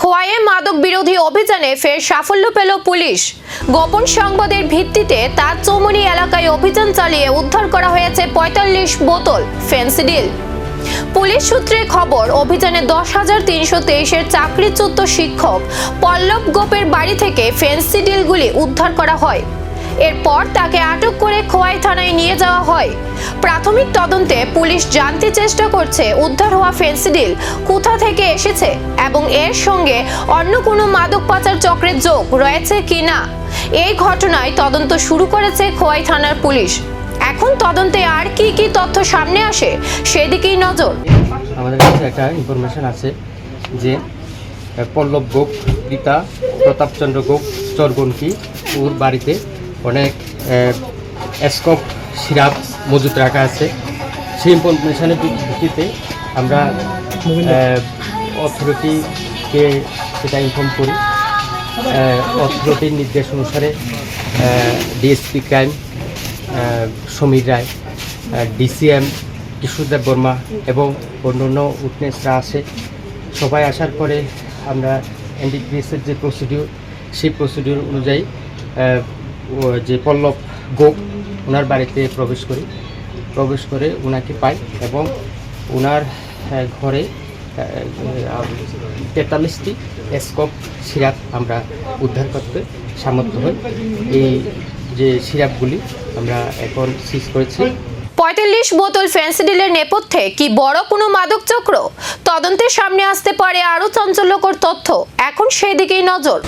খোয়াইয়ে মাদক বিরোধী অভিযানে ফের সাফল্য পেল পুলিশ। গোপন সংবাদের ভিত্তিতে তার চৌমনি এলাকায় অভিযান চালিয়ে উদ্ধার করা হয়েছে ৪৫ বোতল ফেন্সিডিল। পুলিশ সূত্রে খবর, অভিযানে ১০,৩২৩-এর চাকরিচ্যুত শিক্ষক পল্লব গোপের বাড়ি থেকে ফেন্সিডিলগুলি উদ্ধার করা হয়। এরপর তাকে আটক করে খোয়াই থানায় নিয়ে যাওয়া হয়। প্রাথমিক তদন্তে পুলিশ জানতে চেষ্টা করছে উদ্ধার হওয়া ফেন্সিডিল কোথা থেকে এসেছে এবং এর সঙ্গে অন্য কোনো মাদক পাচার চক্রের যোগ রয়েছে কিনা। এই ঘটনায় তদন্ত শুরু করেছে খোয়াই থানার পুলিশ। এখন তদন্তে আর কি কি তথ্য সামনে আসে সেদিকেই নজর। আমাদের কাছে একটা ইনফরমেশন আছে যে পল্লব গোপ পিতা প্রতাপচন্দ্র গোপ চরগনকি ওর বাড়িতে অনেক স্কোপ সিরাপ মজুত রাখা আছে। সেই ইনফরমেশনের ভিত্তিতে আমরা অথরিটিকে সেটা ইনফর্ম করি। অথরিটির নির্দেশ অনুসারে ডিএসপি ক্রাইম সমীর রায়, ডিসিএম কিশোরদেব বর্মা এবং অন্যান্য উইটনেসরা আসে। সবাই আসার পরে আমরা এনডিপিএসের যে প্রসিডিউর, সেই প্রসিডিউর অনুযায়ী যে পল্লব গোপ ওনার বাড়িতে প্রবেশ করে ওনাকে পাই এবং ওনার ঘরে ৪৩টি স্কোপ সিরাপ আমরা উদ্ধার করতে সামর্থ্য হই। এই যে সিরাপগুলি আমরা এখন সিজ করেছি। ৪৫ বোতল ফেন্সিডিলের নেপথ্যে কি বড় কোনো মাদক চক্র? তদন্তের সামনে আসতে পারে আরও চাঞ্চল্যকর তথ্য। এখন সেই দিকেই নজর।